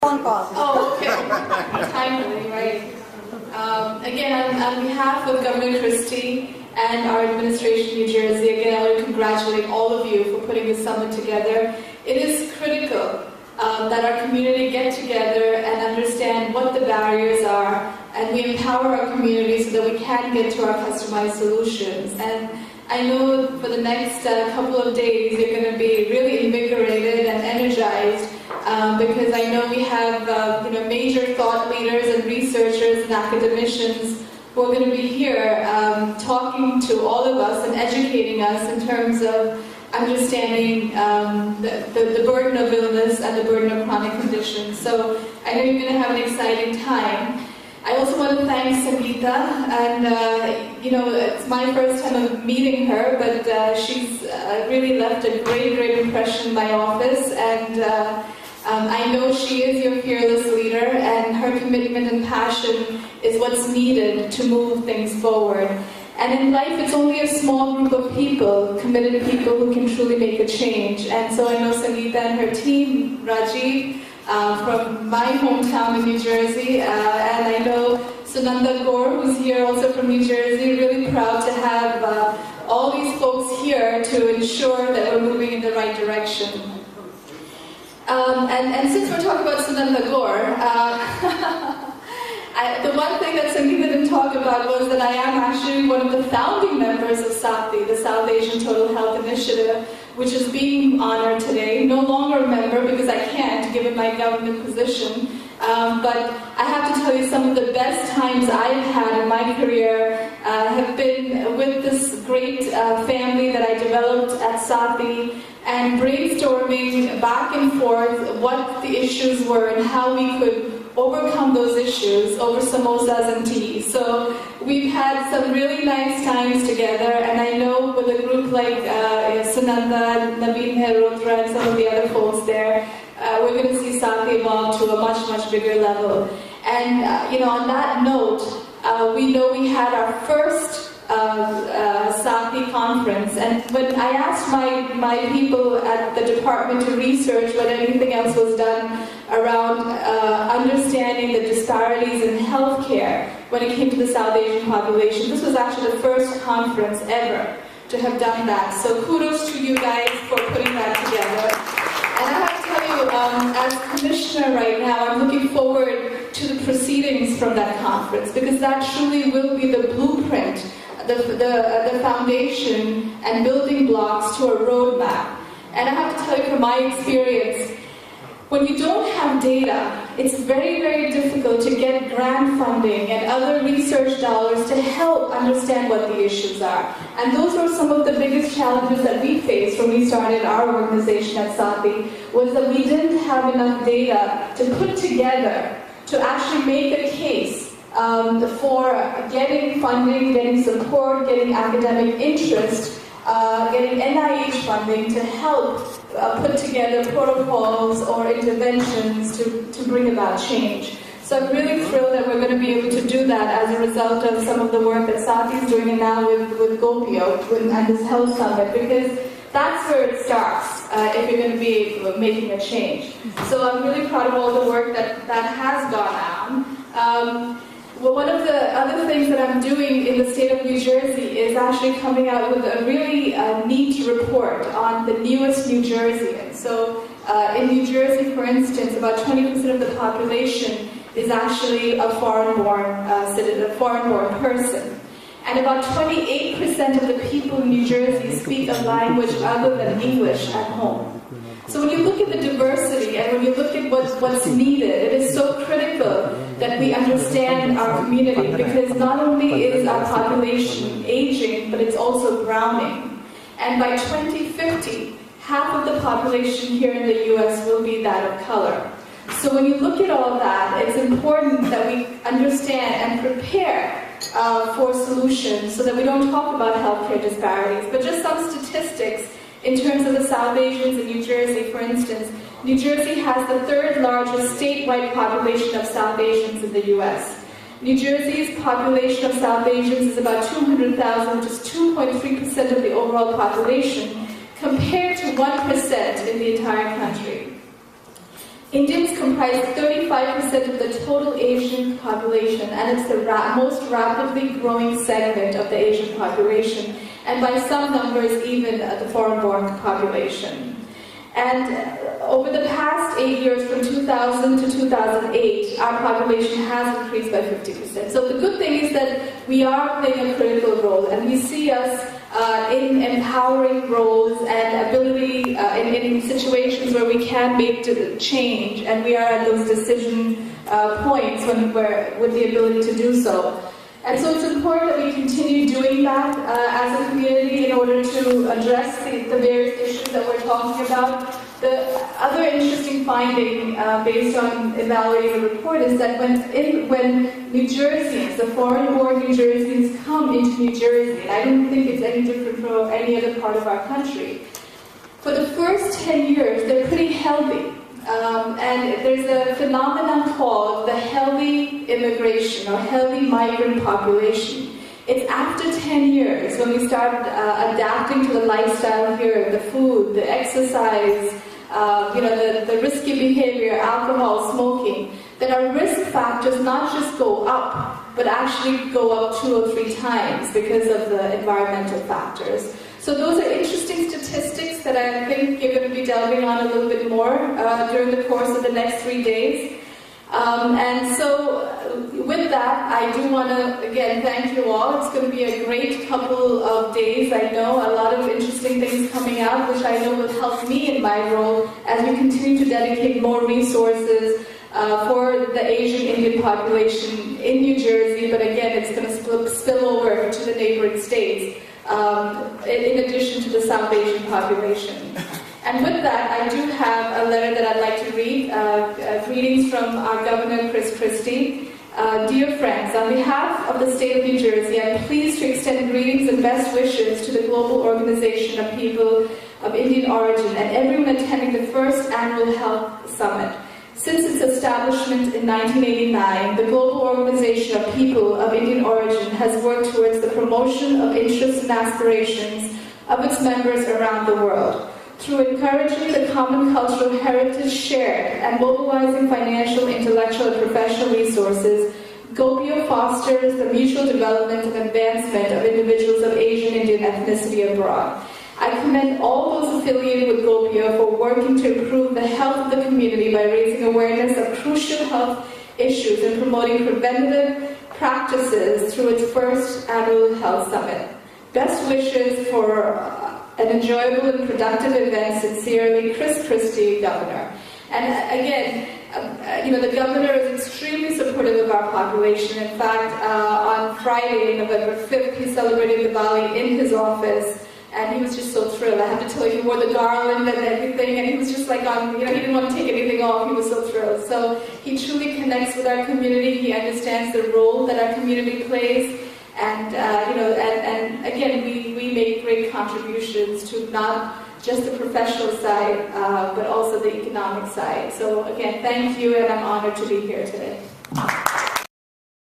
Phone call. Oh, okay. Timely, right. Again, on behalf of Governor Christie and our administration in New Jersey, again, I want to congratulate all of you for putting this summit together. It is critical that our community get together and understand what the barriers are, and we empower our community so that we can get to our customized solutions. And I know for the next couple of days you're going to be really invigorated and energized because I know we have major thought leaders and researchers and academicians who are going to be here talking to all of us and educating us in terms of understanding the burden of illness and the burden of chronic conditions. So I know you're going to have an exciting time. I also want to thank Sangeeta, and it's my first time of meeting her, but she's really left a great impression in my office, and I know she is your fearless leader, and her commitment and passion is what's needed to move things forward. And in life, it's only a small group of people, committed people, who can truly make a change. And so I know Sangeeta and her team, Rajiv, from my hometown in New Jersey, and I know Sunanda Gaur, who's here also from New Jersey, really proud to have all these folks here to ensure that we're moving in the right direction. And since we're talking about Sunanda Gaur, the one thing that Sangeeta didn't talk about was that I am actually one of the founding members of SATI, the South Asian Total Health Initiative, which is being honored today. No longer a member because I can't, given my government position. But I have to tell you, some of the best times I've had in my career have been with this great family that I developed at SATI, and brainstorming back and forth what the issues were and how we could overcome those issues over samosas and tea. So we've had some really nice times together, and I know with a group like Sunanda, Naveen Mehrotra, and some of the other folks there, we're going to see SATI evolve to a much bigger level. And on that note, we know we had our first SATI conference, and when I asked my people at the department to research what anything else was done around understanding the disparities in healthcare when it came to the South Asian population, this was actually the first conference ever to have done that. So kudos to you guys for putting that together. And I have to tell you, as commissioner right now, I'm looking forward to the proceedings from that conference, because that truly will be the blueprint, the foundation and building blocks to a roadmap. And I have to tell you from my experience, when you don't have data, it's very difficult to get grant funding and other research dollars to help understand what the issues are. And those were some of the biggest challenges that we faced when we started our organization at SATI, was that we didn't have enough data to put together to actually make a case for getting funding, getting support, getting academic interest, getting NIH funding to help put together protocols or interventions to bring about change. So I'm really thrilled that we're going to be able to do that as a result of some of the work that SATI is doing, and now with GOPIO and this health summit, because that's where it starts if you're going to be making a change. So I'm really proud of all the work that has gone on. Well, one of the other things that I'm doing in the state of New Jersey is actually coming out with a really neat report on the newest New Jerseyan. So in New Jersey, for instance, about 20% of the population is actually a foreign-born citizen, a foreign-born person. And about 28% of the people in New Jersey speak a language other than English at home. So when you look at the diversity and when you look at what's needed, it is so critical that we understand our community, because not only is our population aging, but it's also browning. And by 2050, half of the population here in the US will be that of color. So when you look at all that, it's important that we understand and prepare for solutions so that we don't talk about healthcare disparities. But just some statistics in terms of the South Asians in New Jersey, for instance. New Jersey has the third largest statewide population of South Asians in the US. New Jersey's population of South Asians is about 200,000, which is 2.3% of the overall population, compared to 1% in the entire country. Indians comprise 35% 35% of the total Asian population, and it's the most rapidly growing segment of the Asian population, and by some numbers even the foreign-born population. And over the past 8 years, from 2000 to 2008, our population has increased by 50%. So the good thing is that we are playing a critical role, and we see us in empowering roles and ability in situations where we can make change, and we are at those decision points with the ability to do so. And so it's important that we continue doing that as a community in order to address the various issues that we're talking about. The other interesting finding based on evaluating the report is that when New Jerseyans, the foreign-born New Jerseyans, come into New Jersey, and I don't think it's any different from any other part of our country, for the first 10 years they're pretty healthy. And there's a phenomenon called the healthy immigration or healthy migrant population. It's after 10 years when we start adapting to the lifestyle here, the food, the exercise, the risky behavior, alcohol, smoking, that our risk factors not just go up, but actually go up 2 or 3 times because of the environmental factors. So those are interesting statistics that I think you're going to be delving on a little bit more during the course of the next 3 days. And so with that, I do want to, again, thank you all. It's going to be a great couple of days. I know a lot of interesting things coming out, which I know will help me in my role as we continue to dedicate more resources for the Asian Indian population in New Jersey. But again, it's going to spill over to the neighboring states. In addition to the South Asian population. And with that, I do have a letter that I'd like to read. Greetings from our Governor, Chris Christie. Dear friends, on behalf of the state of New Jersey, I'm pleased to extend greetings and best wishes to the Global Organization of People of Indian Origin and everyone attending the first annual Health Summit. Since its establishment in 1989, the Global Organization of People of Indian Origin has worked towards the promotion of interests and aspirations of its members around the world. Through encouraging the common cultural heritage shared and mobilizing financial, intellectual, and professional resources, GOPIO fosters the mutual development and advancement of individuals of Asian Indian ethnicity abroad. I commend all those affiliated with GOPIO for working to improve the health of the community by raising awareness of crucial health issues and promoting preventative practices through its first annual Health Summit. Best wishes for an enjoyable and productive event. Sincerely, Chris Christie, Governor. And again, the Governor is extremely supportive of our population. In fact, on Friday, November 5th, he celebrated Diwali in his office. And he was just so thrilled. I have to tell you, he wore the garland and everything, and he was just like he didn't want to take anything off. He was so thrilled. So he truly connects with our community. He understands the role that our community plays, and and again, we make great contributions to not just the professional side, but also the economic side. So again, thank you, and I'm honored to be here today.